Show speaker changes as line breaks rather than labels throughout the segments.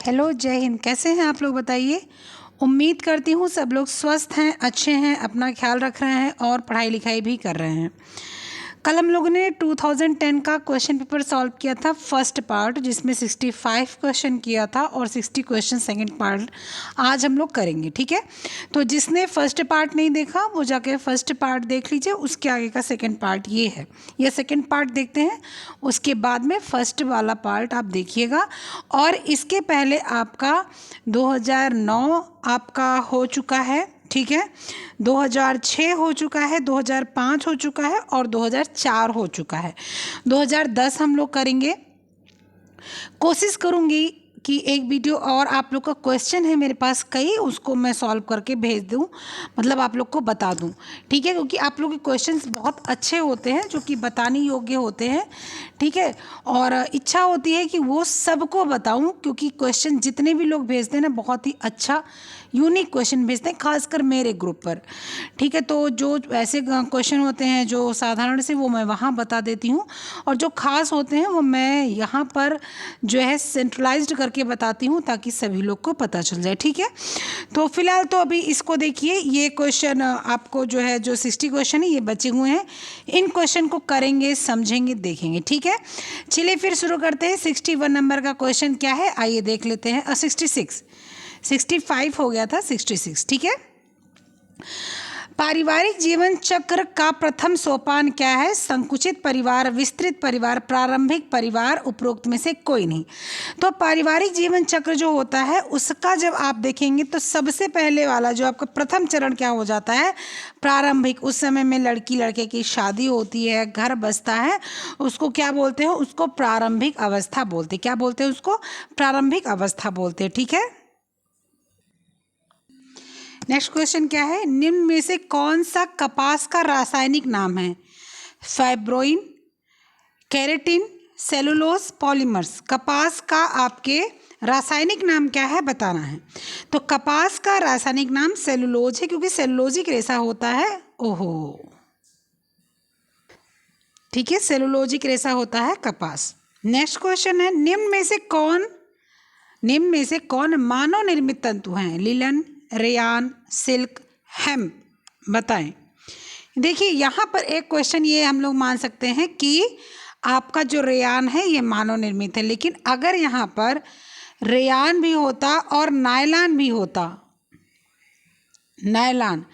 Hello, जय हिंद। कैसे हैं आप लोग, बताइए। उम्मीद करती हूँ सब लोग स्वस्थ हैं, अच्छे हैं, अपना ख्याल रख रहे हैं और पढ़ाई लिखाई भी कर रहे हैं। कल हम लोगों ने 2010 का क्वेश्चन पेपर सॉल्व किया था, फर्स्ट पार्ट, जिसमें 65 क्वेश्चन किया था और 60 क्वेश्चन सेकंड पार्ट आज हम लोग करेंगे। ठीक है, तो जिसने फर्स्ट पार्ट नहीं देखा वो जाके फर्स्ट पार्ट देख लीजिए। उसके आगे का सेकंड पार्ट ये है, ये सेकंड पार्ट देखते हैं, उसके बाद में फर्स्ट वाला पार्ट आप देखिएगा। और इसके पहले आपका 2009 आपका हो चुका है, ठीक है, 2006 हो चुका है, 2005 हो चुका है और 2004 हो चुका है। 2010 हम लोग करेंगे। कोशिश करूँगी कि एक वीडियो और आप लोग का क्वेश्चन है मेरे पास कई, उसको मैं सॉल्व करके भेज दूँ, मतलब आप लोग को बता दूँ। ठीक है, क्योंकि आप लोग के क्वेश्चंस बहुत अच्छे होते हैं जो कि बताने योग्य होते हैं। ठीक है, और इच्छा होती है कि वो सबको बताऊं, क्योंकि क्वेश्चन जितने भी लोग भेजते हैं ना, बहुत ही अच्छा यूनिक क्वेश्चन भेजते हैं, खासकर मेरे ग्रुप पर। ठीक है, तो जो ऐसे क्वेश्चन होते हैं जो साधारण से, वो मैं वहाँ बता देती हूँ, और जो खास होते हैं वो मैं यहाँ पर जो है सेंट्रलाइज्ड करके बताती हूँ, ताकि सभी लोग को पता चल जाए। ठीक है, तो फिलहाल तो अभी इसको देखिए। ये क्वेश्चन आपको जो है, जो 60 क्वेश्चन है ये बचे हुए हैं, इन क्वेश्चन को करेंगे, समझेंगे, देखेंगे। ठीक है, चलिए फिर शुरू करते हैं। 61 नंबर का क्वेश्चन क्या है, आइए देख लेते हैं। 65 हो गया था, 66। ठीक है, पारिवारिक जीवन चक्र का प्रथम सोपान क्या है? संकुचित परिवार, विस्तृत परिवार, प्रारंभिक परिवार, उपरोक्त में से कोई नहीं। तो पारिवारिक जीवन चक्र जो होता है उसका जब आप देखेंगे तो सबसे पहले वाला जो आपका प्रथम चरण क्या हो जाता है? प्रारंभिक। उस समय में लड़की लड़के की शादी होती है, घर बसता है, उसको क्या बोलते हैं? उसको प्रारंभिक अवस्था बोलते हैं। क्या बोलते हैं उसको? प्रारंभिक अवस्था बोलते हैं। ठीक है, नेक्स्ट क्वेश्चन क्या है? निम्न में से कौन सा कपास का रासायनिक नाम है? Fibroin, keratin, cellulose, polymers. कपास का आपके रासायनिक नाम क्या है, बताना है। तो कपास का रासायनिक नाम सेलुलोज है, क्योंकि सेलुलोजिक रेशा होता है। ओहो, ठीक है, सेलुलोजिक रेशा होता है कपास। नेक्स्ट क्वेश्चन है, निम्न में से कौन मानव निर्मित तंतु हैं? Linen, rayon, silk, hemp. बताएं। देखिए यहाँ पर एक क्वेश्चन ये हम लोग मान सकते हैं कि आपका जो रेयान है ये मानव निर्मित है, लेकिन अगर यहाँ पर रेयान भी होता और नायलॉन भी होता, नायलॉन,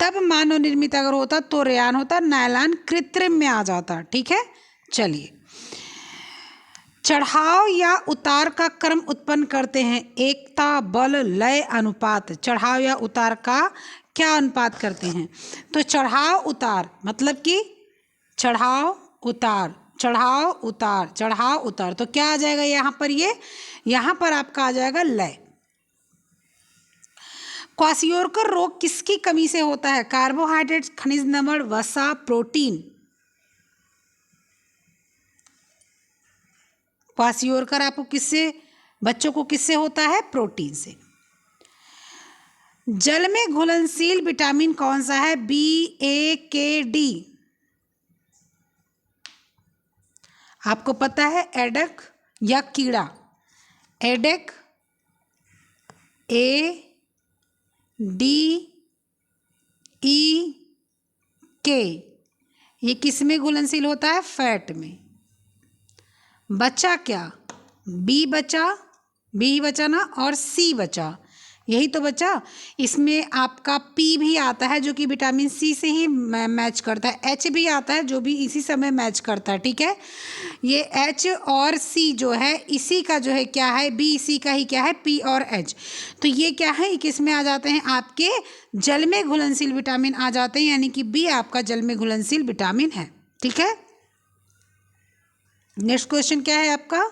तब मानव निर्मित अगर होता तो रेयान होता, नायलॉन कृत्रिम में आ जाता। ठीक है, चलिए। चढ़ाव या उतार का क्रम उत्पन्न करते हैं एकता, बल, लय, अनुपात। चढ़ाव या उतार का क्या अनुपात करते हैं? तो चढ़ाव उतार, मतलब कि चढ़ाव उतार, चढ़ाव उतार, चढ़ाव उतार, तो क्या आ जाएगा यहाँ पर? ये यहाँ पर आपका आ जाएगा लय। क्वाशियोरकर रोग किसकी कमी से होता है? कार्बोहाइड्रेट, खनिज लवण, वसा, प्रोटीन। क्वाशियोरकर आपको किससे, बच्चों को किससे होता है? प्रोटीन से। जल में घुलनशील विटामिन कौन सा है? बी, ए, के, डी। आपको पता है एडक या कीड़ा? एडक, ए, डी, ई, के। ये किस में घुलनशील होता है? फैट में। बचा क्या? बी बचा, बी बचा ना, और सी बचा, यही तो बचा। इसमें आपका पी भी आता है जो कि विटामिन सी से ही मैच करता है, एच भी आता है जो भी इसी समय मैच करता है। ठीक है, ये एच और सी जो है इसी का जो है क्या है? बी सी का ही क्या है? पी और एच। तो ये क्या है? किस में आ जाते हैं? आपके जल में घुलनशील विटामिन आ जाते हैं, यानी कि बी आपका जल में घुलनशील विटामिन है। ठीक है, नेक्स्ट क्वेश्चन क्या है आपका?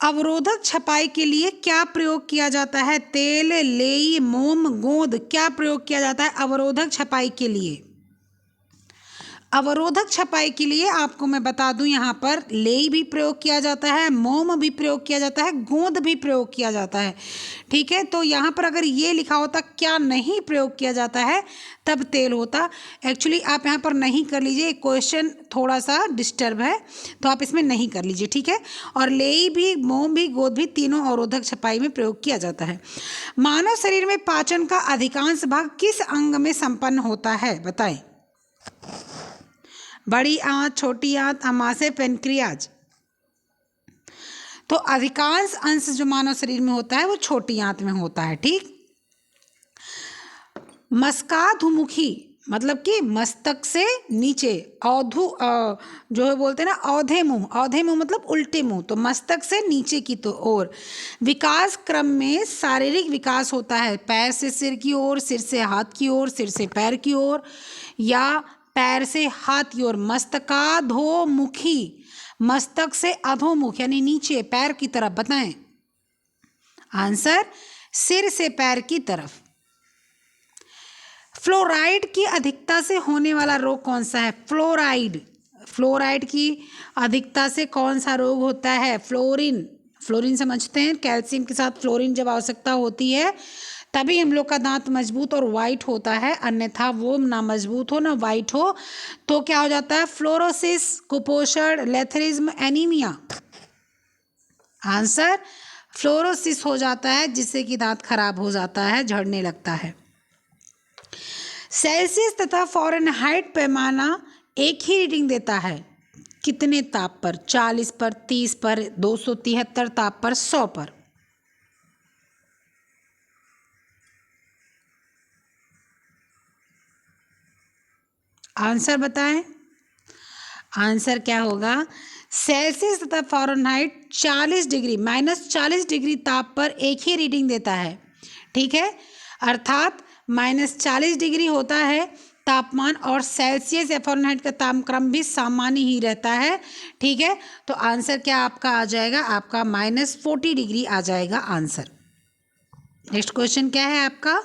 अवरोधक छपाई के लिए क्या प्रयोग किया जाता है? तेल, लेई, मोम, गोंद। क्या प्रयोग किया जाता है अवरोधक छपाई के लिए? अवरोधक छपाई के लिए आपको मैं बता दूं, यहाँ पर लेई भी प्रयोग किया जाता है, मोम भी प्रयोग किया जाता है, गोंद भी प्रयोग किया जाता है। ठीक है, तो यहाँ पर अगर ये लिखा होता क्या नहीं प्रयोग किया जाता है तब तेल होता। एक्चुअली आप यहाँ पर नहीं कर लीजिए, क्वेश्चन थोड़ा सा डिस्टर्ब है, तो आप इसमें नहीं कर लीजिए। ठीक है, और लेई भी, मोम भी, गोंद भी, तीनों अवरोधक छपाई में प्रयोग किया जाता है। मानव शरीर में पाचन का अधिकांश भाग किस अंग में संपन्न होता है, बताएं। बड़ी आंत, छोटी आंत, अमाशय, पेनक्रियाज। तो अधिकांश अंश जो मानव शरीर में होता है वो छोटी आंत में होता है। ठीक, मस्काधुमुखी मतलब कि मस्तक से नीचे, औधु जो है बोलते हैं ना औधे मुंह, औधे मुंह मतलब उल्टे मुंह, तो मस्तक से नीचे की तो ओर। विकास क्रम में शारीरिक विकास होता है पैर से सिर की ओर, सिर से हाथ की ओर, सिर से पैर की ओर, या पैर से हाथ की ओर। मस्तकाधोमुखी, मस्तक से अधोमुख यानी नीचे पैर की तरफ। बताएं आंसर, सिर से पैर की तरफ। फ्लोराइड की अधिकता से होने वाला रोग कौन सा है? फ्लोराइड, फ्लोराइड की अधिकता से कौन सा रोग होता है? फ्लोरीन, फ्लोरीन समझते हैं, कैल्शियम के साथ फ्लोरीन जब आवश्यकता होती है तभी हम लोग का दांत मजबूत और वाइट होता है, अन्यथा वो ना मजबूत हो ना वाइट हो तो क्या हो जाता है? फ्लोरोसिस, कुपोषण, लेथरिज्म, एनीमिया। आंसर फ्लोरोसिस हो जाता है, जिससे कि दांत खराब हो जाता है, झड़ने लगता है। सेल्सियस तथा फ़ारेनहाइट पैमाना एक ही रीडिंग देता है कितने ताप पर? 40 पर, 30 पर, 273 ताप पर, 100 पर। आंसर बताएं, आंसर क्या होगा? सेल्सियस तथा फ़ारेनहाइट 40 डिग्री, -40 डिग्री ताप पर एक ही रीडिंग देता है। ठीक है, अर्थात -40 डिग्री होता है तापमान और सेल्सियस या फ़ारेनहाइट का तापक्रम भी सामान्य ही रहता है। ठीक है, तो आंसर क्या आपका आ जाएगा? आपका -40 डिग्री आ जाएगा आंसर। नेक्स्ट क्वेश्चन क्या है आपका?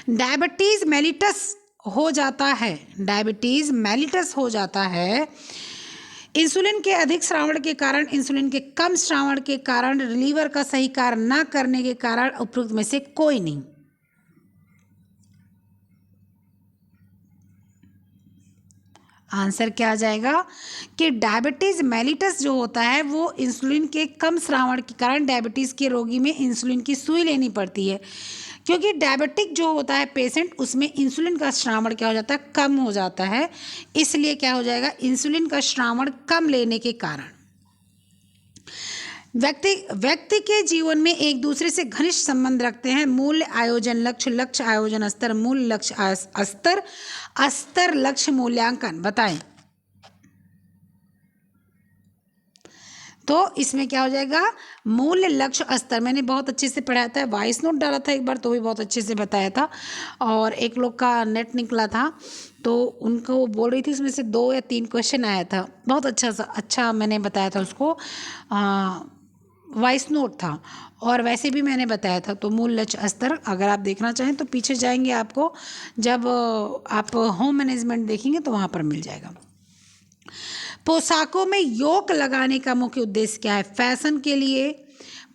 डायबिटीज मेलिटस हो जाता है, डायबिटीज मेलिटस हो जाता है इंसुलिन के अधिक श्रावण के कारण, इंसुलिन के कम श्रावण के कारण, लीवर का सही कार्य न करने के कारण, उपरोक्त में से कोई नहीं। आंसर क्या आ जाएगा कि डायबिटीज मेलिटस जो होता है वो इंसुलिन के कम श्रावण के कारण, डायबिटीज के रोगी में इंसुलिन की सुई लेनी पड़ती है, क्योंकि डायबिटिक जो होता है पेशेंट उसमें इंसुलिन का श्रावण क्या हो जाता है? कम हो जाता है, इसलिए क्या हो जाएगा? इंसुलिन का श्रावण कम लेने के कारण। व्यक्ति के जीवन में एक दूसरे से घनिष्ठ संबंध रखते हैं मूल्य आयोजन लक्ष्य, लक्ष्य आयोजन स्तर, मूल्य लक्ष्य स्तर, स्तर लक्ष्य मूल्यांकन। बताएं तो इसमें क्या हो जाएगा? मूल्य लक्ष्य स्तर। मैंने बहुत अच्छे से पढ़ाया था, वॉइस नोट डाला था एक बार तो भी बहुत अच्छे से बताया था, और एक लोग का नेट निकला था तो उनको बोल रही थी उसमें से 2 या 3 क्वेश्चन आया था, बहुत अच्छा मैंने बताया था उसको, वॉइस नोट था और वैसे भी मैंने बताया था। तो मूल लक्ष्य स्तर अगर आप देखना चाहें तो पीछे जाएंगे, आपको जब आप होम मैनेजमेंट देखेंगे तो वहाँ पर मिल जाएगा। पोशाकों में योक लगाने का मुख्य उद्देश्य क्या है? फैशन के लिए,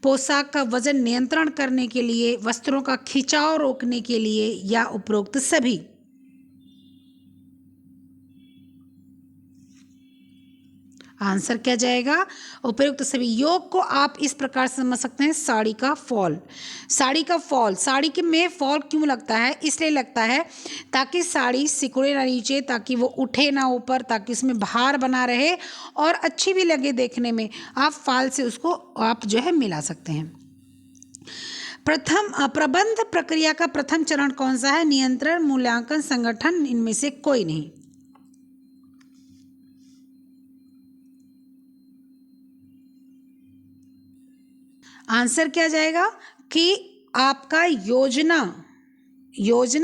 पोशाक का वजन नियंत्रण करने के लिए, वस्त्रों का खिंचाव रोकने के लिए, या उपरोक्त सभी। आंसर क्या जाएगा? उपयुक्त सभी। योग को आप इस प्रकार से समझ सकते हैं, साड़ी का फॉल, साड़ी का फॉल, साड़ी के में फॉल क्यों लगता है? इसलिए लगता है ताकि साड़ी सिकुड़े ना नीचे, ताकि वो उठे ना ऊपर, ताकि इसमें भार बना रहे और अच्छी भी लगे देखने में। आप फाल से उसको आप जो है मिला सकते हैं। प्रबंध प्रक्रिया का प्रथम चरण कौन सा है? नियंत्रण, मूल्यांकन, संगठन, इनमें से कोई नहीं। आंसर क्या जाएगा कि आपका योजना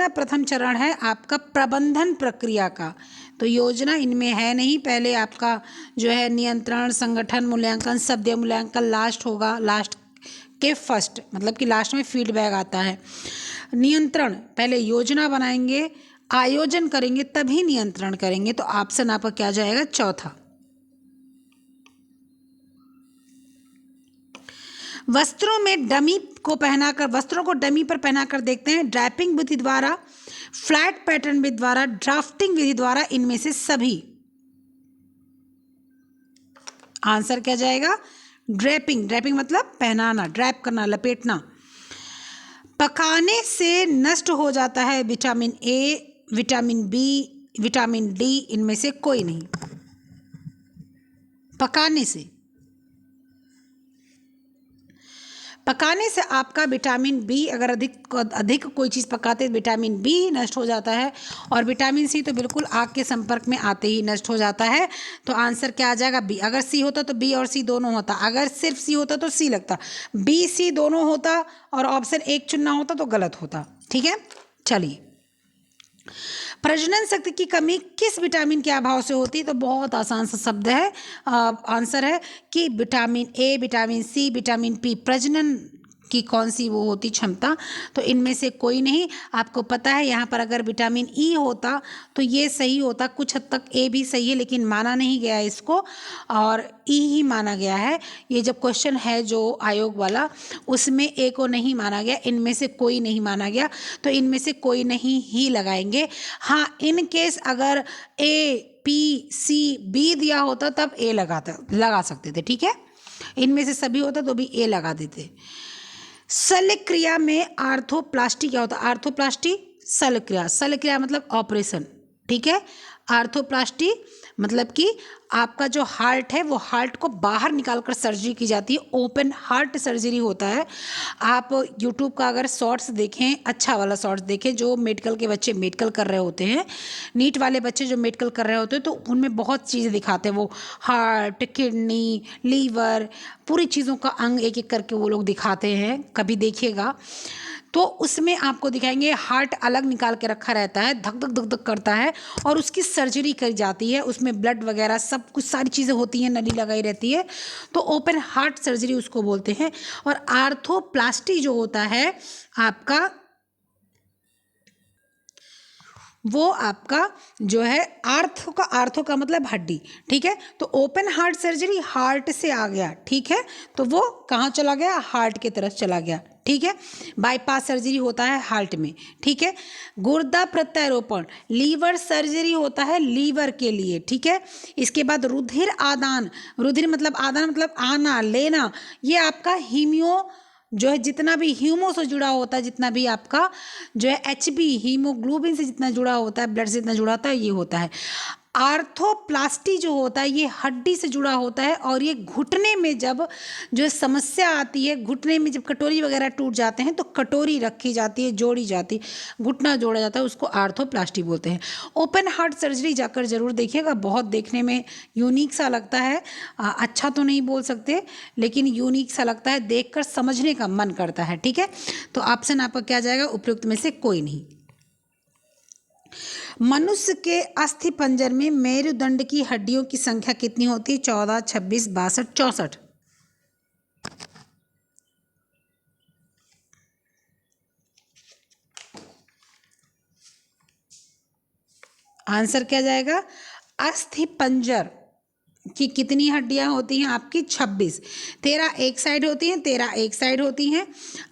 प्रथम चरण है आपका प्रबंधन प्रक्रिया का, तो योजना इनमें है नहीं। पहले आपका जो है नियंत्रण, संगठन, मूल्यांकन, शब्द मूल्यांकन लास्ट होगा, लास्ट के फर्स्ट, मतलब कि लास्ट में फीडबैक आता है। नियंत्रण, पहले योजना बनाएंगे, आयोजन करेंगे तभी नियंत्रण करेंगे। तो ऑप्शन आपका क्या जाएगा? चौथा। वस्त्रों को डमी पर पहनाकर देखते हैं। ड्रैपिंग विधि द्वारा, फ्लैट पैटर्न विधि द्वारा, ड्राफ्टिंग विधि द्वारा, इनमें से सभी। आंसर क्या जाएगा? ड्रैपिंग। ड्रैपिंग मतलब पहनाना, ड्रैप करना, लपेटना। पकाने से नष्ट हो जाता है vitamin A, vitamin B, vitamin D, इनमें से कोई नहीं। पकाने से आपका विटामिन बी, अगर अधिक कोई चीज़ पकाते हैं विटामिन बी नष्ट हो जाता है, और विटामिन सी तो बिल्कुल आग के संपर्क में आते ही नष्ट हो जाता है। तो आंसर क्या आ जाएगा? बी। अगर सी होता तो बी और सी दोनों होता, अगर सिर्फ सी होता तो सी लगता, बी सी दोनों होता और ऑप्शन एक चुनना होता तो गलत होता। ठीक है, चलिए। प्रजनन शक्ति की कमी किस विटामिन के अभाव से होती है? तो बहुत आसान सा शब्द है, आंसर है कि vitamin A, vitamin C, vitamin P. प्रजनन की कौन सी वो होती क्षमता? तो इनमें से कोई नहीं। आपको पता है यहाँ पर अगर विटामिन ई होता तो ये सही होता, कुछ हद तक ए भी सही है लेकिन माना नहीं गया इसको, और ई ही माना गया है। ये जब क्वेश्चन है जो आयोग वाला, उसमें ए को नहीं माना गया, इनमें से कोई नहीं माना गया, तो इनमें से कोई नहीं ही लगाएंगे। हाँ, इन केस अगर ए, पी, सी, बी दिया होता तब ए लगा सकते थे। ठीक है, इनमें से सभी होता तो भी ए लगा देते। शल्यक्रिया में आर्थोप्लास्टी क्या होता है? आर्थोप्लास्टी शल्यक्रिया मतलब ऑपरेशन। ठीक है, आर्थोप्लास्टी मतलब कि आपका जो हार्ट है वो हार्ट को बाहर निकालकर सर्जरी की जाती है, ओपन हार्ट सर्जरी होता है। आप यूट्यूब का अगर शॉर्ट्स देखें, अच्छा वाला शॉर्ट्स देखें, जो मेडिकल के बच्चे मेडिकल कर रहे होते हैं, नीट वाले बच्चे जो मेडिकल कर रहे होते हैं, तो उनमें बहुत चीज़ें दिखाते हैं। वो हार्ट, किडनी, लीवर, पूरी चीज़ों का अंग एक एक करके वो लोग दिखाते हैं, कभी देखिएगा। तो उसमें आपको दिखाएंगे हार्ट अलग निकाल के रखा रहता है, धक धक धक धक करता है, और उसकी सर्जरी करी जाती है, उसमें ब्लड वगैरह सब कुछ सारी चीज़ें होती हैं, नली लगाई रहती है, तो ओपन हार्ट सर्जरी उसको बोलते हैं। और आर्थोप्लास्टी जो होता है आपका, वो आपका जो है आर्थो का मतलब हड्डी। ठीक है, तो ओपन हार्ट सर्जरी हार्ट से आ गया। ठीक है, तो वो कहाँ चला गया? हार्ट की तरफ चला गया। ठीक है, बाईपास सर्जरी होता है हार्ट में। ठीक है, गुर्दा प्रत्यारोपण लीवर सर्जरी होता है लीवर के लिए। ठीक है, इसके बाद रुधिर आदान, रुधिर मतलब आदान मतलब आना लेना, ये आपका हीमियो जो है, जितना भी हीमो से जुड़ा होता है, जितना भी आपका जो है एचबी हीमोग्लोबिन से जितना जुड़ा होता है, ब्लड से जितना जुड़ा होता है, ये होता है। आर्थोप्लास्टी जो होता है ये हड्डी से जुड़ा होता है, और ये घुटने में जब जो समस्या आती है, घुटने में जब कटोरी वगैरह टूट जाते हैं तो कटोरी रखी जाती है, जोड़ी जाती, घुटना जोड़ा जाता है, उसको आर्थोप्लास्टी बोलते हैं। ओपन हार्ट सर्जरी जाकर ज़रूर देखिएगा, बहुत देखने में यूनिक सा लगता है, अच्छा तो नहीं बोल सकते लेकिन यूनिक सा लगता है, देखकर समझने का मन करता है। ठीक है, तो ऑप्शन आपका क्या जाएगा? उपयुक्त में से कोई नहीं। मनुष्य के अस्थि पंजर में मेरुदंड की हड्डियों की संख्या कितनी होती है? 14, 26, 62, 64। आंसर क्या जाएगा? अस्थि पंजर की कितनी हड्डियां होती हैं आपकी? 26। 13 एक साइड होती हैं, 13 एक साइड होती हैं।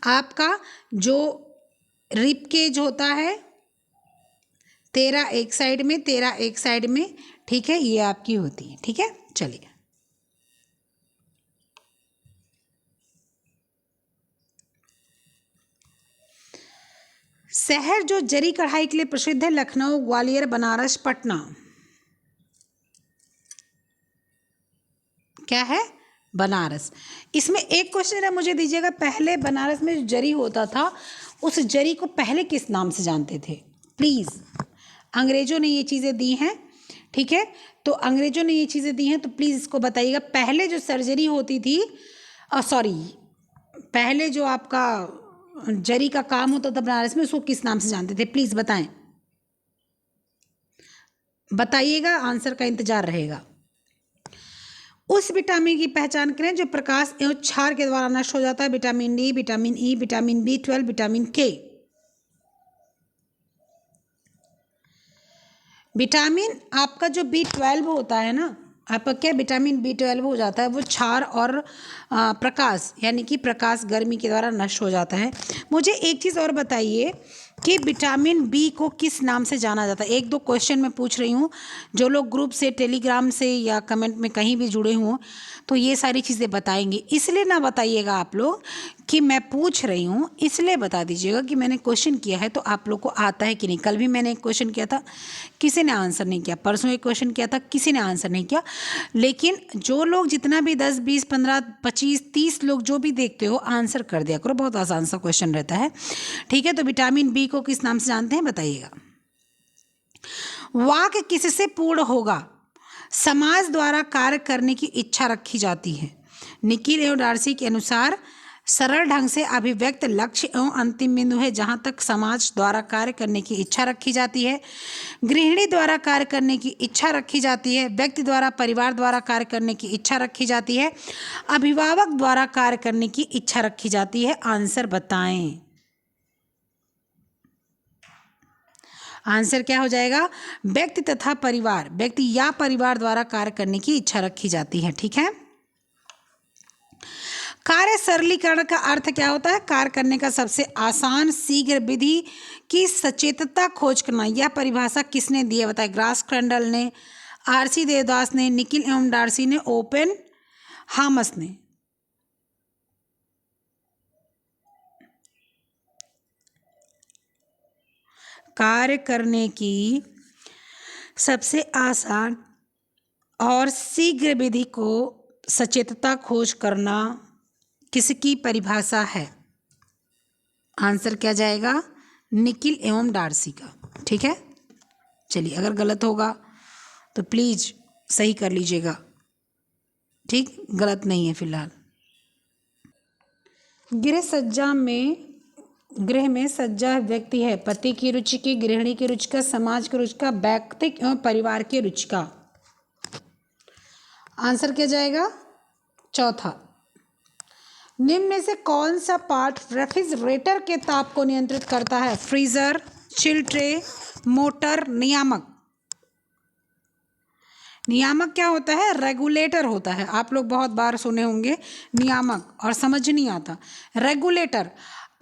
आपका जो रिब केज होता है 13 एक साइड में, 13 एक साइड में। ठीक है, ये आपकी होती है। ठीक है, चलिए। शहर जो जरी कढ़ाई के लिए प्रसिद्ध है? लखनऊ, ग्वालियर, बनारस, पटना। क्या है? बनारस। इसमें एक क्वेश्चन है, मुझे दीजिएगा, पहले बनारस में जो जरी होता था उस जरी को पहले किस नाम से जानते थे? प्लीज़, अंग्रेजों ने ये चीज़ें दी हैं। ठीक है, तो अंग्रेजों ने ये चीज़ें दी हैं, तो प्लीज़ इसको बताइएगा, पहले जो सर्जरी होती थी, सॉरी, पहले जो आपका जरी का काम होता था बनारस में, उसको किस नाम से जानते थे? प्लीज़ बताएं, बताइएगा, आंसर का इंतजार रहेगा। उस विटामिन की पहचान करें जो प्रकाश एवं क्षार के द्वारा नष्ट हो जाता है? Vitamin D, vitamin E, vitamin B12, vitamin के। विटामिन आपका जो B12 होता है ना, आपका क्या विटामिन B12 हो जाता है, वो क्षार और प्रकाश यानी कि प्रकाश गर्मी के द्वारा नष्ट हो जाता है। मुझे एक चीज़ और बताइए कि विटामिन बी को किस नाम से जाना जाता है। एक दो क्वेश्चन मैं पूछ रही हूँ, जो लोग ग्रुप से, टेलीग्राम से या कमेंट में कहीं भी जुड़े हों तो ये सारी चीज़ें बताएंगे। इसलिए ना बताइएगा आप लोग कि मैं पूछ रही हूँ, इसलिए बता दीजिएगा कि मैंने क्वेश्चन किया है तो आप लोग को आता है कि नहीं। कल भी मैंने एक क्वेश्चन किया था, किसी ने आंसर नहीं किया। परसों एक क्वेश्चन किया था, किसी ने आंसर नहीं किया। लेकिन जो लोग जितना भी 10, 20, 15, 25, 30 लोग जो भी देखते हो, आंसर कर दिया करो। बहुत आसान सा क्वेश्चन रहता है, ठीक है। तो विटामिन बी को किस नाम से जानते हैं, बताइएगा। वाक्य किससे पूर्ण होगा? समाज द्वारा कार्य करने की इच्छा रखी जाती है। निखिल एवं डार्सी के अनुसार सरल ढंग से अभिव्यक्त लक्ष्य एवं अंतिम बिंदु है जहाँ तक समाज द्वारा कार्य करने की इच्छा रखी जाती है। गृहिणी द्वारा कार्य करने की इच्छा रखी जाती है। व्यक्ति द्वारा, परिवार द्वारा कार्य करने की इच्छा रखी जाती है। अभिभावक द्वारा कार्य करने की इच्छा रखी जाती है। आंसर बताएं। आंसर क्या हो जाएगा? व्यक्ति तथा परिवार, व्यक्ति या परिवार द्वारा कार्य करने की इच्छा रखी जाती है, ठीक है। कार्य सरलीकरण का अर्थ क्या होता है? कार्य करने का सबसे आसान शीघ्र विधि की सचेतता खोज करना। यह परिभाषा किसने दी है, बताए? ग्रास क्रैंडल ने, आरसी देवदास ने, निखिल एवं डार्सी ने, ओपन हामस ने। कार्य करने की सबसे आसान और शीघ्र विधि को सचेतता खोज करना किसकी परिभाषा है? आंसर क्या जाएगा? निखिल एवं डार्सी का, ठीक है। चलिए, अगर गलत होगा तो प्लीज़ सही कर लीजिएगा, ठीक, गलत नहीं है फिलहाल। गृह में सज्जा व्यक्ति है पति की रुचि की, गृहिणी की रुचि का, समाज की रुचि का, व्यक्तिक एवं परिवार की रुचि का। आंसर क्या जाएगा? चौथा। निम्न में से कौन सा पार्ट रेफ्रिजरेटर के ताप को नियंत्रित करता है? फ्रीजर, चिल ट्रे, मोटर, नियामक। नियामक क्या होता है? रेगुलेटर होता है। आप लोग बहुत बार सुने होंगे नियामक और समझ नहीं आता। रेगुलेटर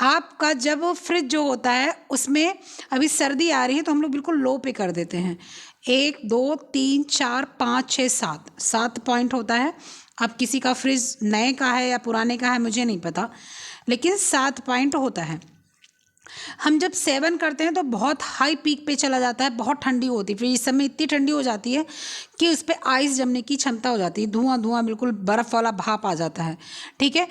आपका, जब फ्रिज जो होता है उसमें अभी सर्दी आ रही है तो हम लोग बिल्कुल लो पे कर देते हैं। 1, 2, 3, 4, 5, 6, 7 पॉइंट होता है। अब किसी का फ्रिज नए का है या पुराने का है मुझे नहीं पता, लेकिन 7 पॉइंट होता है। हम जब 7 करते हैं तो बहुत हाई पीक पे चला जाता है, बहुत ठंडी होती है। फिर इस समय इतनी ठंडी हो जाती है कि उस पर आइस जमने की क्षमता हो जाती है, धुआं धुआं बिल्कुल बर्फ़ वाला भाप आ जाता है, ठीक है।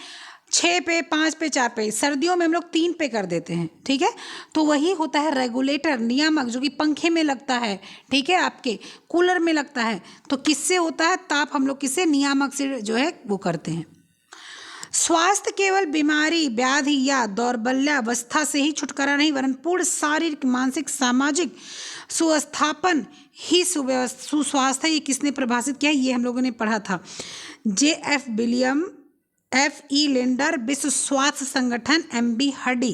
6 पे, 5 पे, 4 पे, सर्दियों में हम लोग 3 पे कर देते हैं, ठीक है। तो वही होता है रेगुलेटर, नियामक, जो कि पंखे में लगता है, ठीक है, आपके कूलर में लगता है। तो किससे होता है ताप? हम लोग किससे? नियामक से जो है वो करते हैं। स्वास्थ्य केवल बीमारी, व्याधि या दौर्बल्यावस्था से ही छुटकारा नहीं, वरन पूर्ण शारीरिक, मानसिक, सामाजिक सुस्थापन ही सुस्वास्थ्य। ये किसने परिभाषित किया? ये हम लोगों ने पढ़ा था, J.F. William, F.E. लिंडर, विश्व स्वास्थ्य संगठन, M.B. हडी,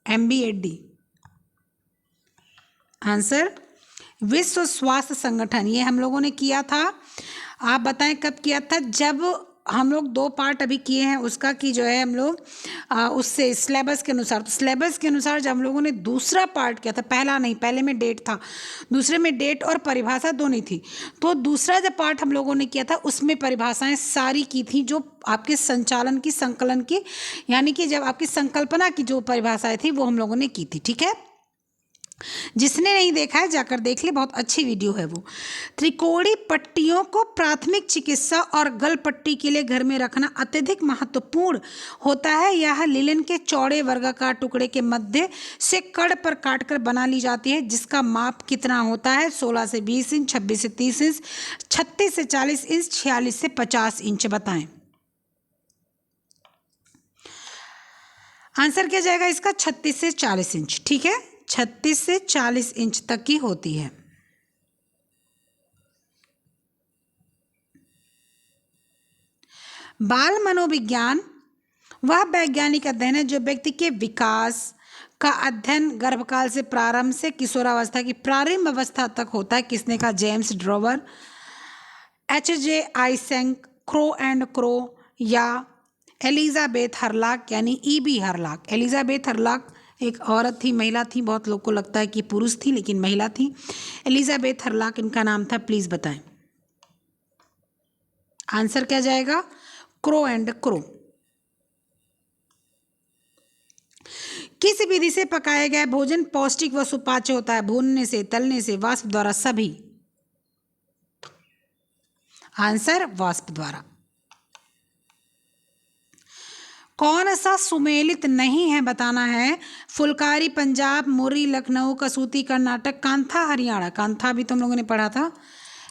MBAD। आंसर विश्व स्वास्थ्य संगठन, ये हम लोगों ने किया था। आप बताएं कब किया था? जब हम लोग 2 पार्ट अभी किए हैं उसका, कि जो है हम लोग उससे सिलेबस के अनुसार, तो सिलेबस के अनुसार जब हम लोगों ने दूसरा पार्ट किया था, पहला नहीं, पहले में डेट था, दूसरे में डेट और परिभाषा दोनों थी। तो दूसरा जब पार्ट हम लोगों ने किया था उसमें परिभाषाएं सारी की थी, जो आपके संचालन की, संकलन की, यानी कि जब आपकी संकल्पना की जो परिभाषाएं थी वो हम लोगों ने की थी, ठीक है। जिसने नहीं देखा है जाकर देख ले, बहुत अच्छी वीडियो है वो। त्रिकोणीय पट्टियों को प्राथमिक चिकित्सा और गल पट्टी के लिए घर में रखना अत्यधिक महत्वपूर्ण होता है। यह लिनन के चौड़े वर्गाकार टुकड़े के मध्य से कड़ पर काटकर बना ली जाती है, जिसका माप कितना होता है? 16 से 20 इंच, 26 से 30 इंच, 36 से 40 इंच, 46 से 50 इंच। बताएं आंसर क्या जाएगा इसका? 36 से 40 इंच, ठीक है। 36 से 40 इंच तक की होती है। बाल मनोविज्ञान वह वैज्ञानिक अध्ययन है जो व्यक्ति के विकास, का अध्ययन गर्भकाल से प्रारंभ से किशोरावस्था की प्रारंभ अवस्था तक होता है। किसने कहा? James Drever, H.J. Eysenck, Crow and Crow, या एलिजाबेथ हरलाक यानी E.B. हरलाक। एलिजाबेथ हरलाक एक औरत थी, महिला थी, बहुत लोग को लगता है कि पुरुष थी लेकिन महिला थी। एलिजाबेथ हरलाक इनका नाम था। प्लीज बताएं आंसर क्या जाएगा? Crow and crow. किस विधि से पकाया गया भोजन पौष्टिक व सुपाच्य होता है? भूनने से, तलने से, वाष्प द्वारा, सभी। आंसर वाष्प द्वारा। कौन सा सुमेलित नहीं है बताना है? फुलकारी पंजाब, मुर्री लखनऊ, कसूती कर्नाटक, कांथा हरियाणा। कांथा भी तुम लोगों ने पढ़ा था,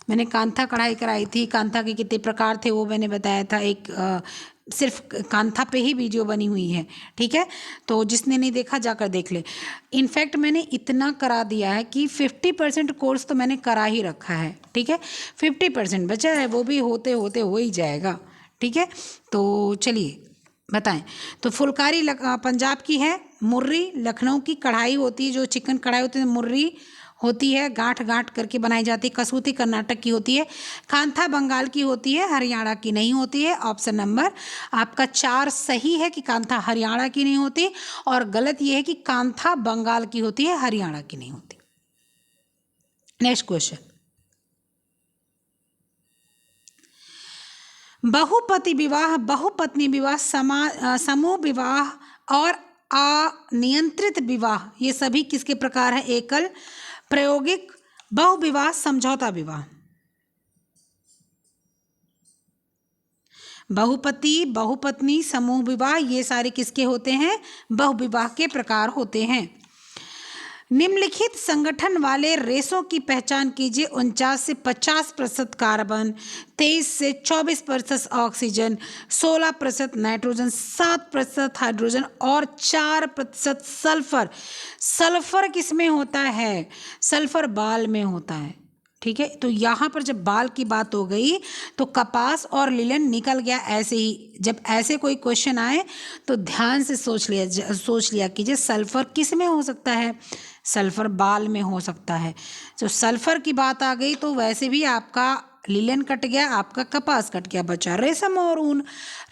मैंने कांथा कढ़ाई कराई थी। कांथा के कितने प्रकार थे वो मैंने बताया था। एक सिर्फ कांथा पे ही वीडियो बनी हुई है, ठीक है, तो जिसने नहीं देखा जाकर देख ले। इनफैक्ट मैंने इतना करा दिया है कि 50% कोर्स तो मैंने करा ही रखा है, ठीक है, 50% बचा है, वो भी होते होते हो ही जाएगा, ठीक है। तो चलिए बताएं। तो फुलकारी पंजाब की है, मुर्री लखनऊ की कढ़ाई होती है, जो चिकन कढ़ाई होती है, मुर्री होती है, गांठ गांठ करके बनाई जाती है। कसूती कर्नाटक की होती है। कांथा बंगाल की होती है, हरियाणा की नहीं होती है। ऑप्शन नंबर आपका 4 सही है कि कांथा हरियाणा की नहीं होती, और गलत ये है कि कांथा बंगाल की होती है, हरियाणा की नहीं होती। Next question. बहुपति विवाह, बहुपत्नी विवाह, समूह विवाह और अनियंत्रित विवाह, ये सभी किसके प्रकार है? एकल, प्रायोगिक, बहुविवाह, समझौता विवाह। बहुपति, बहुपत्नी, समूह विवाह, ये सारे किसके होते हैं? बहुविवाह के प्रकार होते हैं। निम्नलिखित संगठन वाले रेशों की पहचान कीजिए। 49 से 50% कार्बन, 23 से 24% ऑक्सीजन, 16% नाइट्रोजन, 7% हाइड्रोजन और 4% सल्फर। सल्फर किस में होता है? सल्फर बाल में होता है, ठीक है। तो यहाँ पर जब बाल की बात हो गई तो कपास और लिनन निकल गया ऐसे ही। जब ऐसे कोई क्वेश्चन आए तो ध्यान से सोच लिया कीजिए सल्फर किस में हो सकता है? सल्फर बाल में हो सकता है। तो सल्फर की बात आ गई तो वैसे भी आपका लिनन कट गया, आपका कपास कट गया, बचा रेशम और ऊन।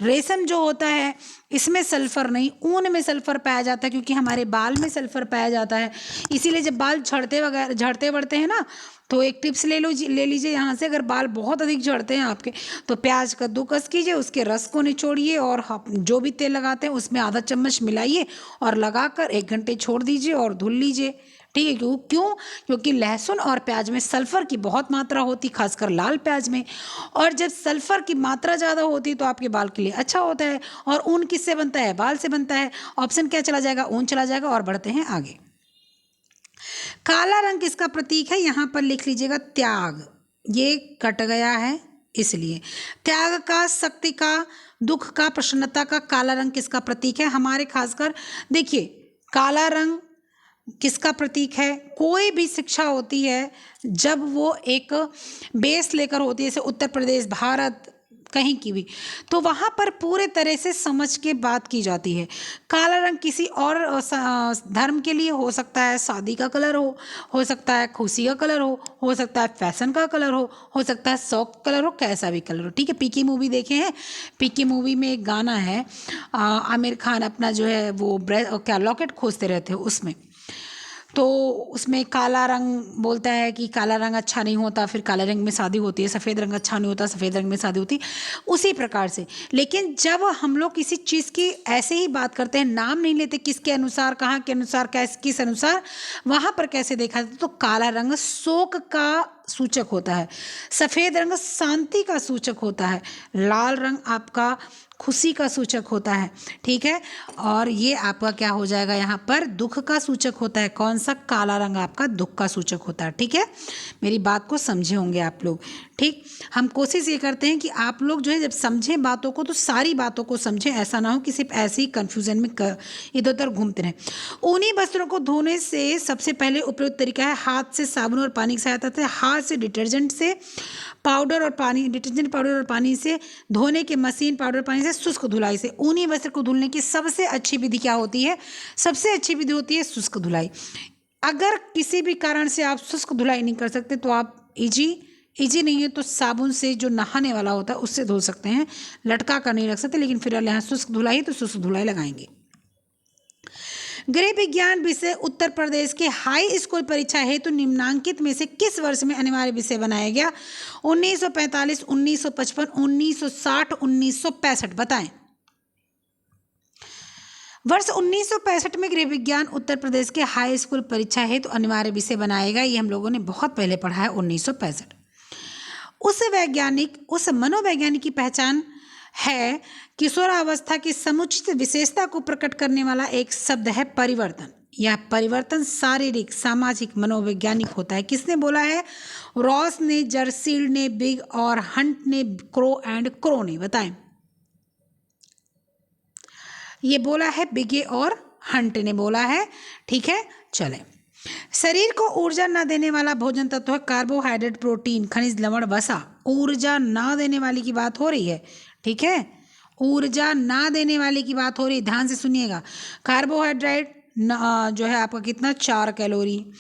रेशम जो होता है इसमें सल्फर नहीं, ऊन में सल्फर पाया जाता है, क्योंकि हमारे बाल में सल्फर पाया जाता है। इसीलिए जब बाल झड़ते बढ़ते हैं ना, तो एक टिप्स ले लीजिए यहाँ से। अगर बाल बहुत अधिक झड़ते हैं आपके तो प्याज कद्दूकस कीजिए, उसके रस को निचोड़िए और जो भी तेल लगाते हैं उसमें आधा चम्मच मिलाइए और लगाकर 1 घंटे छोड़ दीजिए और धुल लीजिए, ठीक है। क्यों? क्योंकि लहसुन और प्याज में सल्फर की बहुत मात्रा होती, खासकर लाल प्याज में, और जब सल्फर की मात्रा ज़्यादा होती है तो आपके बाल के लिए अच्छा होता है। और ऊन किससे बनता है? बाल से बनता है। ऑप्शन क्या चला जाएगा? ऊन चला जाएगा। और बढ़ते हैं आगे। काला रंग किसका प्रतीक है? यहाँ पर लिख लीजिएगा त्याग। ये कट गया है इसलिए। त्याग का, शक्ति का, दुख का, प्रसन्नता का काला रंग किसका प्रतीक है? हमारे खासकर देखिए, काला रंग किसका प्रतीक है? कोई भी शिक्षा होती है जब वो एक बेस लेकर होती है, जैसे उत्तर प्रदेश, भारत, कहीं की भी, तो वहाँ पर पूरे तरह से समझ के बात की जाती है। काला रंग किसी और धर्म के लिए हो सकता है शादी का कलर हो सकता है खुशी का कलर हो सकता है फैशन का कलर हो सकता है शौक कलर हो, कैसा भी कलर हो, ठीक है। पीकी मूवी देखे हैं? पीकी मूवी में एक गाना है, आमिर खान अपना जो है वो क्या लॉकेट खोजते रहते हैं उसमें, तो उसमें काला रंग बोलता है कि काला रंग अच्छा नहीं होता, फिर काले रंग में शादी होती है, सफ़ेद रंग अच्छा नहीं होता, सफ़ेद रंग में शादी होती, उसी प्रकार से। लेकिन जब हम लोग किसी चीज़ की ऐसे ही बात करते हैं, नाम नहीं लेते किसके अनुसार, कहाँ के अनुसार, किस अनुसार, वहाँ पर कैसे देखा जाता है, तो काला रंग शोक का सूचक होता है, सफ़ेद रंग शांति का सूचक होता है, लाल रंग आपका खुशी का सूचक होता है, ठीक है। और ये आपका क्या हो जाएगा? यहाँ पर दुख का सूचक होता है। कौन सा? काला रंग आपका दुख का सूचक होता है, ठीक है। मेरी बात को समझे होंगे आप लोग, ठीक। हम कोशिश ये करते हैं कि आप लोग जो है जब समझें बातों को तो सारी बातों को समझें, ऐसा ना हो कि सिर्फ ऐसे ही कन्फ्यूजन में इधर उधर घूमते रहें। ऊनी वस्त्रों को धोने से सबसे पहले उपयुक्त तरीका है हाथ से साबुन और पानी की सहायता से, हाथ से डिटर्जेंट से, पाउडर और पानी, डिटर्जेंट पाउडर और पानी से, धोने के मशीन पाउडर पानी से शुष्क धुलाई से। ऊनी वस्त्र को धुलने की सबसे अच्छी विधि क्या होती है? सबसे अच्छी विधि होती है शुष्क धुलाई। अगर किसी भी कारण से आप शुष्क धुलाई नहीं कर सकते तो आप इजी नहीं है तो साबुन से जो नहाने वाला होता है उससे धो सकते हैं, लटका कर नहीं रख सकते, लेकिन फिर यहाँ शुष्क धुलाई तो शुष्क धुलाई लगाएंगे। गृह विज्ञान विषय उत्तर प्रदेश के हाई स्कूल परीक्षा हेतु निम्नांकित में से किस वर्ष में अनिवार्य विषय बनाया गया? 1945, 1955, 1960, 1965 बताएं। वर्ष 1965 में गृह विज्ञान उत्तर प्रदेश के हाई स्कूल परीक्षा हेतु अनिवार्य विषय बनाया गया। ये हम लोगों ने बहुत पहले पढ़ा है, 1965। उस मनोवैज्ञानिक की पहचान है किशोरावस्था की समुचित विशेषता को प्रकट करने वाला एक शब्द है परिवर्तन। यह परिवर्तन शारीरिक, सामाजिक, मनोवैज्ञानिक होता है। किसने बोला है? रॉस ने, जर्सील ने, बिग और हंट ने, क्रो ने। बताएं। ये बोला है बिगे और हंट ने बोला है। ठीक है, चले। शरीर को ऊर्जा न देने वाला भोजन तत्व है कार्बोहाइड्रेट, प्रोटीन, खनिज, लवण, वसा। ऊर्जा ना देने वाली की बात हो रही है। ठीक है, ऊर्जा ना देने वाली की बात हो रही है, ध्यान से सुनिएगा। कार्बोहाइड्रेट जो है आपका कितना? 4 कैलोरी।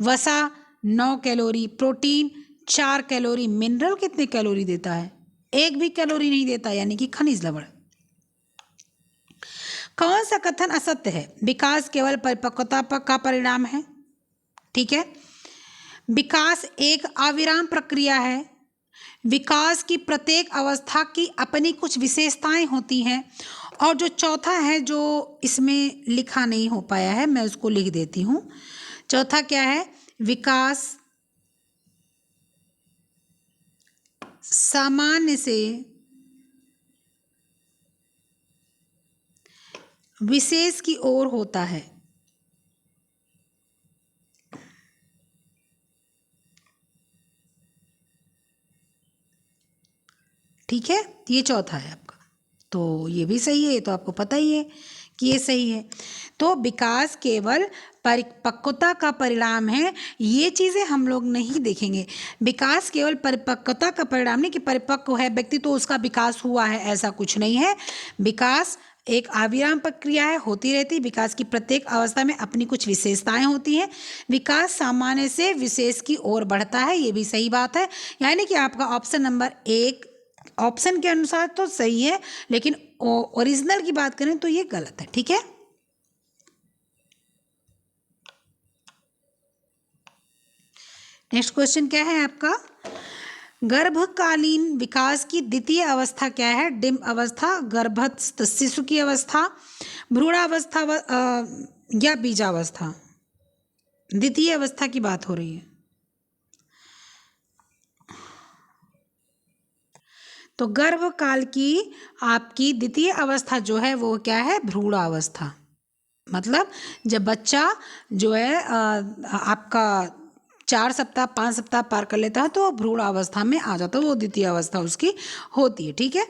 वसा 9 कैलोरी। Protein 4 calorie. मिनरल कितने कैलोरी देता है? 1 भी कैलोरी नहीं देता, यानी कि खनिज, लवण। कौन सा कथन असत्य है? विकास केवल परिपक्वता का परिणाम है। ठीक है, विकास एक अविराम प्रक्रिया है। विकास की प्रत्येक अवस्था की अपनी कुछ विशेषताएं होती हैं। और जो चौथा है, जो इसमें लिखा नहीं हो पाया है, मैं उसको लिख देती हूं। चौथा क्या है? विकास सामान्य से विशेष की ओर होता है। ठीक है, ये चौथा है आपका। तो ये भी सही है, ये तो आपको पता ही है कि ये सही है। तो विकास केवल परिपक्वता का परिणाम है, ये चीज़ें हम लोग नहीं देखेंगे। विकास केवल परिपक्वता का परिणाम नहीं कि परिपक्व है व्यक्ति तो उसका विकास हुआ है, ऐसा कुछ नहीं है। विकास एक अविराम प्रक्रिया है, होती रहती। विकास की प्रत्येक अवस्था में अपनी कुछ विशेषताएं होती हैं। विकास सामान्य से विशेष की ओर बढ़ता है, ये भी सही बात है। यानी कि आपका ऑप्शन नंबर 1 ऑप्शन के अनुसार तो सही है, लेकिन ओरिजिनल की बात करें तो ये गलत है। ठीक है, नेक्स्ट क्वेश्चन क्या है आपका? गर्भकालीन विकास की द्वितीय अवस्था क्या है? डिम्ब अवस्था, गर्भस्थ शिशु की अवस्था, भ्रूणावस्था या बीजावस्था? द्वितीय अवस्था की बात हो रही है। तो गर्भकाल की आपकी द्वितीय अवस्था जो है वो क्या है? भ्रूणावस्था। मतलब जब बच्चा जो है आपका 4 सप्ताह 5 सप्ताह पार कर लेता है तो भ्रूण अवस्था में आ जाता है, वो द्वितीय अवस्था उसकी होती है। ठीक है,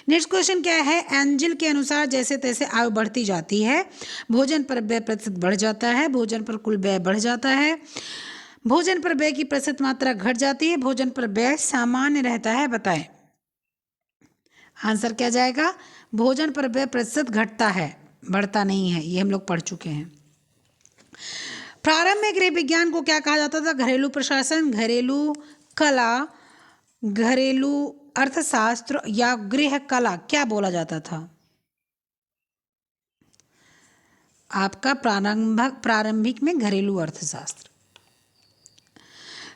नेक्स्ट क्वेश्चन क्या है? एंजल के अनुसार जैसे तैसे आयु बढ़ती जाती है, भोजन पर व्यय प्रतिशत बढ़ जाता है, भोजन पर कुल व्यय बढ़ जाता है, भोजन पर व्यय की प्रतिशत मात्रा घट जाती है, भोजन पर व्यय सामान्य रहता है। बताएं, आंसर क्या जाएगा? भोजन पर व्यय प्रतिशत घटता है, बढ़ता नहीं है, ये हम लोग पढ़ चुके हैं। प्रारंभ में गृह विज्ञान को क्या कहा जाता था? घरेलू प्रशासन, घरेलू कला, घरेलू अर्थशास्त्र या गृह कला, क्या बोला जाता था? आपका प्रारंभिक में घरेलू अर्थशास्त्र।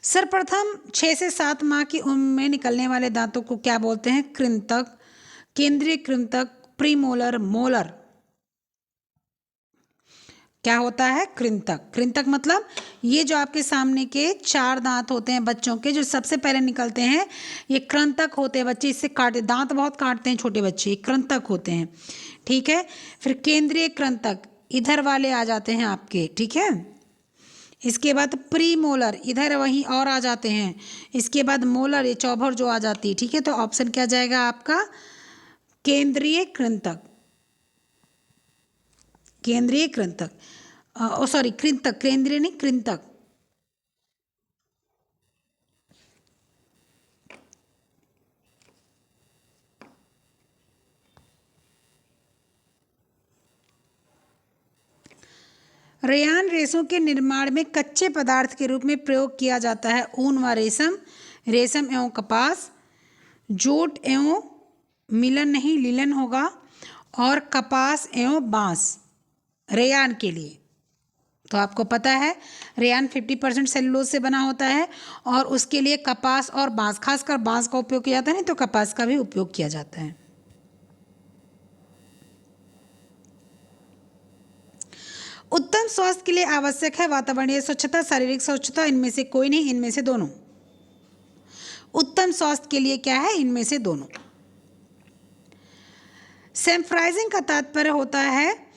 सर्वप्रथम 6 से 7 माह की उम्र में निकलने वाले दांतों को क्या बोलते हैं? कृंतक, केंद्रीय कृंतक, प्रीमोलर, मोलर। क्या होता है? कृंतक। कृंतक मतलब ये जो आपके सामने के 4 दांत होते हैं बच्चों के, जो सबसे पहले निकलते हैं, ये कृंतक होते हैं। बच्चे इससे काटते, दांत बहुत काटते हैं छोटे बच्चे, कृंतक होते हैं। ठीक है, फिर केंद्रीय कृंतक इधर वाले आ जाते हैं आपके। ठीक है, इसके बाद प्री मोलर इधर वहीं और आ जाते हैं। इसके बाद मोलर, ये चौभर जो आ जाती है। ठीक है, तो ऑप्शन क्या जाएगा आपका? केंद्रीय कृंतक। केंद्रीय कृंतक, सॉरी कृंतक, केंद्रीय नहीं, कृंतक। रेयान रेशों के निर्माण में कच्चे पदार्थ के रूप में प्रयोग किया जाता है ऊन व रेशम, रेशम एवं कपास, जूट एवं मिलन नहीं लिलन होगा, और कपास एवं बांस रेयान के लिए। तो आपको पता है रेयान 50% सेलुलोज से बना होता है और उसके लिए कपास और बांस, खासकर बांस का उपयोग किया जाता है, नहीं तो कपास का भी उपयोग किया जाता है। उत्तम स्वास्थ्य के लिए आवश्यक है वातावरणीय स्वच्छता, शारीरिक स्वच्छता, इनमें से कोई नहीं, इनमें से दोनों। उत्तम स्वास्थ्य के लिए क्या है? इनमें से दोनों। सैनिटाइजिंग का तात्पर्य होता है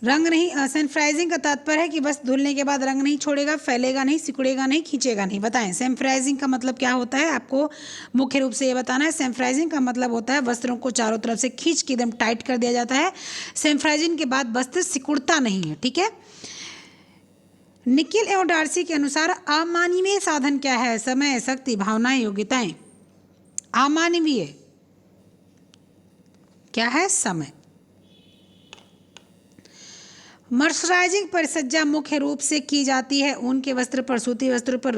रंग नहीं, सैनिटाइजिंग का तात्पर्य है कि बस धुलने के बाद रंग नहीं छोड़ेगा, फैलेगा नहीं, सिकुड़ेगा नहीं, खींचेगा नहीं। बताएं सैनिटाइजिंग का मतलब क्या होता है? आपको मुख्य रूप से ये बताना है। सैनिटाइजिंग का मतलब होता है वस्त्रों को चारों तरफ से खींच के एकदम टाइट कर दिया जाता है। सैनिटाइजिंग के बाद वस्त्र सिकुड़ता नहीं है, ठीक है। निखिल एवं डार्सी के अनुसार अमानवीय साधन क्या है? समय, शक्ति, भावनाएं, योग्यताएं। अमानवीय क्या है? समय। मर्सराइजिंग परिचर्या मुख्य रूप से की जाती है ऊन के वस्त्र पर, सूती वस्त्रों पर,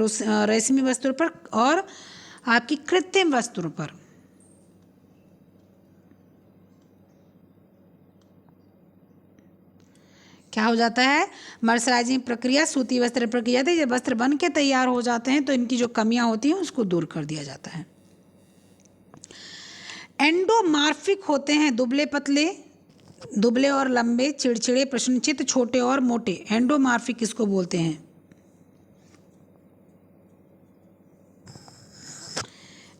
रेशमी वस्त्रों पर और आपकी कृत्रिम वस्त्रों पर। क्या हो जाता है? मर्सराइजिंग प्रक्रिया सूती वस्त्र पर की जाती है। जब वस्त्र बन के तैयार हो जाते हैं तो इनकी जो कमियां होती हैं उसको दूर कर दिया जाता है। एंडोमार्फिक होते हैं दुबले पतले, दुबले और लंबे, चिड़चिड़े, प्रश्नचित्त, छोटे और मोटे। एंडोमार्फिक किसको बोलते हैं?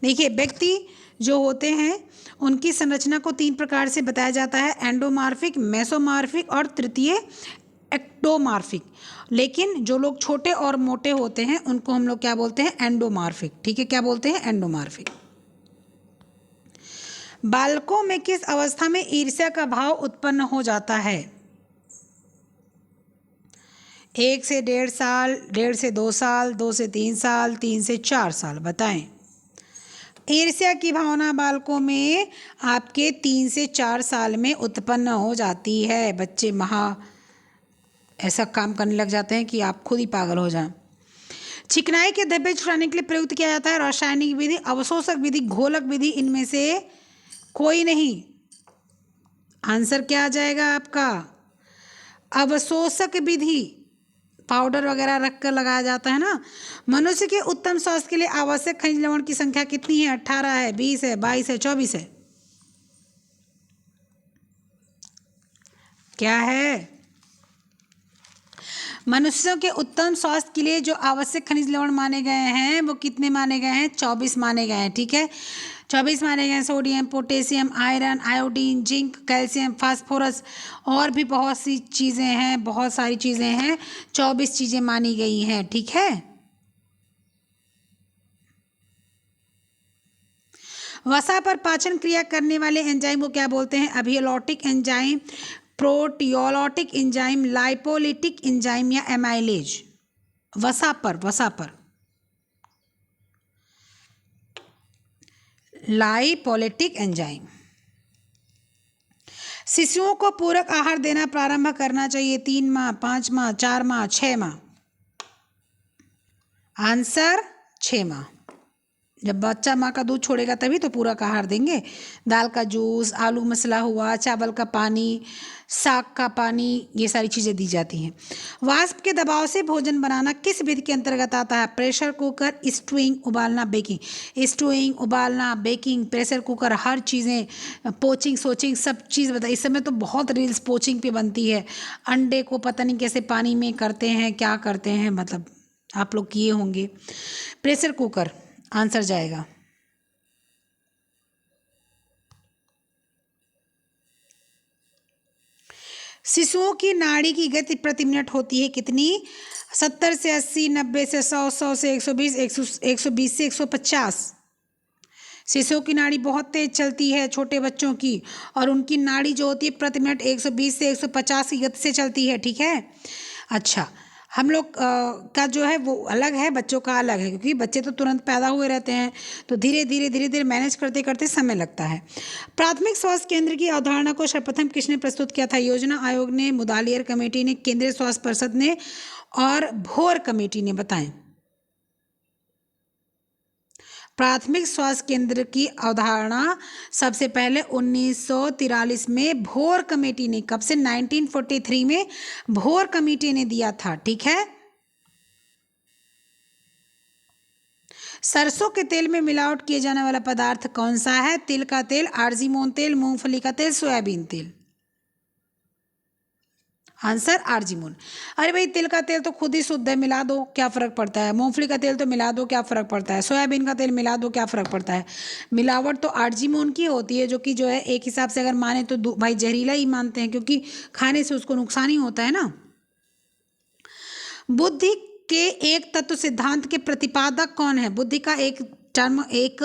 देखिए व्यक्ति जो होते हैं उनकी संरचना को 3 प्रकार से बताया जाता है, एंडोमार्फिक, मेसोमार्फिक और तृतीय एक्टोमार्फिक। लेकिन जो लोग छोटे और मोटे होते हैं उनको हम लोग क्या बोलते हैं? एंडोमार्फिक। ठीक है, क्या बोलते हैं? एंडोमार्फिक। बालकों में किस अवस्था में ईर्ष्या का भाव उत्पन्न हो जाता है? 1 से 1.5 साल, 1.5 से 2 साल, 2 से 3 साल, 3 से 4 साल। बताएं। ईर्ष्या की भावना बालकों में आपके 3 से 4 साल में उत्पन्न हो जाती है। बच्चे ऐसा काम करने लग जाते हैं कि आप खुद ही पागल हो जाएं। चिकनाई के धब्बे छुड़ाने के लिए प्रयुक्त किया जाता है रासायनिक विधि, अवशोषक विधि, घोलक विधि, इनमें से कोई नहीं। आंसर क्या आ जाएगा आपका? अवशोषक विधि। पाउडर वगैरह रख कर लगाया जाता है ना। मनुष्य के उत्तम स्वास्थ्य के लिए आवश्यक खनिज लवण की संख्या कितनी है? 18 है, 20 है, 22 है, 24 है? क्या है? मनुष्यों के उत्तम स्वास्थ्य के लिए जो आवश्यक खनिज लवण माने गए हैं वो कितने माने गए हैं? 24 माने गए हैं। ठीक है, 24 माने गए हैं। Sodium, potassium, iron, iodine, zinc, calcium, phosphorus और भी बहुत सी चीज़ें हैं, बहुत सारी चीज़ें हैं। 24 चीज़ें मानी गई हैं। ठीक है। वसा पर पाचन क्रिया करने वाले एंजाइम को क्या बोलते हैं? अभियोलॉटिक एंजाइम, प्रोटियोलॉटिक एंजाइम, लाइपोलिटिक एंजाइम या एमाइलेज। वसा पर लाइपोलिटिक एंजाइम। शिशुओं को पूरक आहार देना प्रारंभ करना चाहिए 3 माह, 5 माह, 4 माह, 6 माह। आंसर 6 माह। जब बच्चा माँ का दूध छोड़ेगा तभी तो पूरक आहार देंगे। दाल का जूस, आलू मसला हुआ, चावल का पानी, साग का पानी, ये सारी चीज़ें दी जाती हैं। वाष्प के दबाव से भोजन बनाना किस विधि के अंतर्गत आता है? प्रेशर कुकर, स्टूइंग, उबालना, बेकिंग। स्टूइंग, उबालना, बेकिंग, प्रेशर कुकर, हर चीज़ें, पोचिंग, सोचिंग, सब चीज़ बताइए। इस समय तो बहुत रील्स पोचिंग पे बनती है। अंडे को पता नहीं कैसे पानी में करते हैं, क्या करते हैं, मतलब आप लोग किए होंगे। प्रेशर कुकर आंसर जाएगा। शिशुओं की नाड़ी की गति प्रति मिनट होती है कितनी? 70 से 80, 90 से 100, 100 से 120, 120 से 150। शिशुओं की नाड़ी बहुत तेज चलती है, छोटे बच्चों की, और उनकी नाड़ी जो होती है प्रति मिनट 120 से 150 की गति से चलती है। ठीक है। अच्छा, हम लोग का जो है वो अलग है, बच्चों का अलग है, क्योंकि बच्चे तो तुरंत पैदा हुए रहते हैं, तो धीरे धीरे मैनेज करते करते समय लगता है। प्राथमिक स्वास्थ्य केंद्र की अवधारणा को सर्वप्रथम किसने प्रस्तुत किया था? योजना आयोग ने, मुदालियर कमेटी ने, केंद्रीय स्वास्थ्य परिषद ने और भोर कमेटी ने, बताएं। प्राथमिक स्वास्थ्य केंद्र की अवधारणा सबसे पहले 1943 में भोर कमेटी ने, कब से? 1943 में भोर कमेटी ने दिया था। ठीक है। सरसों के तेल में मिलावट किए जाने वाला पदार्थ कौन सा है? तिल का तेल, आर्जिमोन तेल, मूंगफली का तेल, सोयाबीन तेल। Answer argemone. अरे भाई, तिल का तेल तो खुद ही शुद्ध है, मिला दो, क्या फर्क पड़ता है? मूंगफली का तेल तो मिला दो, क्या फर्क पड़ता है? सोयाबीन का तेल मिला दो, क्या फर्क पड़ता है? मिलावट तो आर्जिमोन की होती है, जो कि जो है एक हिसाब से अगर माने तो भाई जहरीला ही मानते हैं, क्योंकि खाने से उसको नुकसान ही होता है ना। बुद्धि के एक तत्व सिद्धांत के प्रतिपादक कौन है? बुद्धि का एक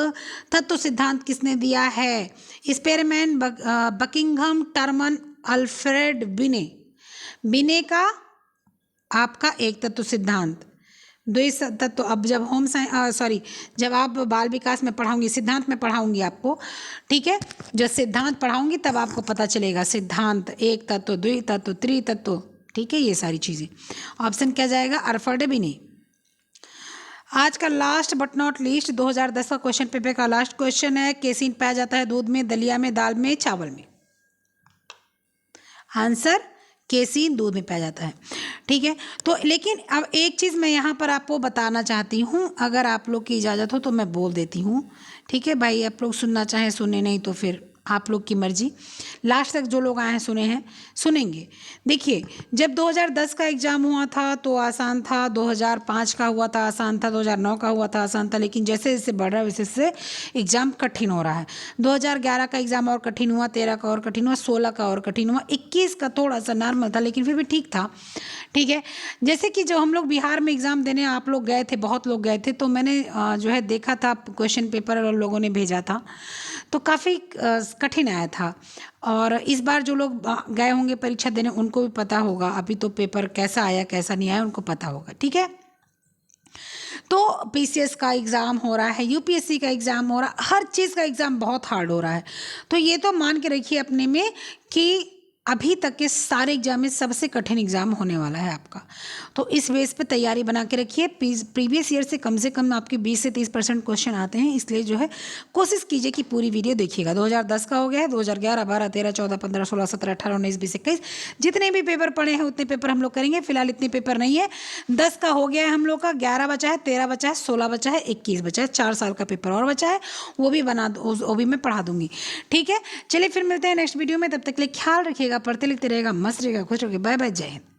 तत्व सिद्धांत किसने दिया है? स्पेरमैन, बकिंघम, टर्मन, अल्फ्रेड बिने। बिने का आपका एक तत्व सिद्धांत, तत्व। अब जब जब आप बाल विकास में पढ़ाऊंगी, सिद्धांत में पढ़ाऊंगी आपको, ठीक है, जब सिद्धांत पढ़ाऊंगी तब आपको पता चलेगा सिद्धांत, एक तत्व, द्वितत्व, त्रितत्व, ठीक है, ये सारी चीज़ें। ऑप्शन क्या जाएगा? अल्फ्रेड बिने। आज का लास्ट बट नॉट लीस्ट 2010 का क्वेश्चन पेपर का लास्ट क्वेश्चन है। केसीन पाया जाता है दूध में, दलिया में, दाल में, चावल में? आंसर केसीन दूध में पाया जाता है। ठीक है, तो लेकिन अब एक चीज़ मैं यहाँ पर आपको बताना चाहती हूँ, अगर आप लोग की इजाज़त हो तो मैं बोल देती हूँ। ठीक है भाई, आप लोग सुनना चाहें सुने, नहीं तो फिर आप लोग की मर्जी। लास्ट तक जो लोग आए हैं सुने हैं, सुनेंगे। देखिए, जब 2010 का एग्ज़ाम हुआ था तो आसान था, 2005 का हुआ था आसान था, 2009 का हुआ था आसान था, लेकिन जैसे जैसे बढ़ रहा है वैसे वैसे एग्ज़ाम कठिन हो रहा है। 2011 का एग्ज़ाम और कठिन हुआ, 13 का और कठिन हुआ, 16 का और कठिन हुआ, 21 का थोड़ा सा नॉर्मल था, लेकिन फिर भी ठीक था। ठीक है, जैसे कि जो हम लोग बिहार में एग्ज़ाम देने आप लोग गए थे, बहुत लोग गए थे, तो मैंने जो है देखा था क्वेश्चन पेपर और लोगों ने भेजा था, तो काफ़ी कठिन आया था। और इस बार जो लोग गए होंगे परीक्षा देने उनको भी पता होगा अभी तो पेपर कैसा आया कैसा नहीं आया, उनको पता होगा। ठीक है, तो पीसीएस का एग्ज़ाम हो रहा है, यूपीएससी का एग्ज़ाम हो रहा है, हर चीज़ का एग्ज़ाम बहुत हार्ड हो रहा है। तो ये तो मान के रखिए अपने में कि अभी तक के सारे एग्जाम में सबसे कठिन एग्ज़ाम होने वाला है आपका। तो इस बेस पे तैयारी बना के रखिए। प्रीवियस ईयर से कम आपके 20 से 30% क्वेश्चन आते हैं, इसलिए जो है कोशिश कीजिए कि पूरी वीडियो देखिएगा। 2010 का हो गया है, 2011, 12, 13, 14, 15, 16, 17, 18, 19, 20, 21 जितने भी पेपर पड़े हैं उतने पेपर हम लोग करेंगे। फिलहाल इतने पेपर नहीं है, 10 का हो गया है हम लोग का, 11 बचा है, 13 बचा है, 16 बचा है, 21 बचा है, 4 साल का पेपर और बचा है, वो भी मैं पढ़ा दूंगी। ठीक है, चलिए फिर मिलते हैं नेक्स्ट वीडियो में, तब तक के लिए ख्याल रखिएगा, पढ़ते लिखते रहेगा, मस्त रहेगा, खुश रहिएगा। बाय बाय, जय हिंद।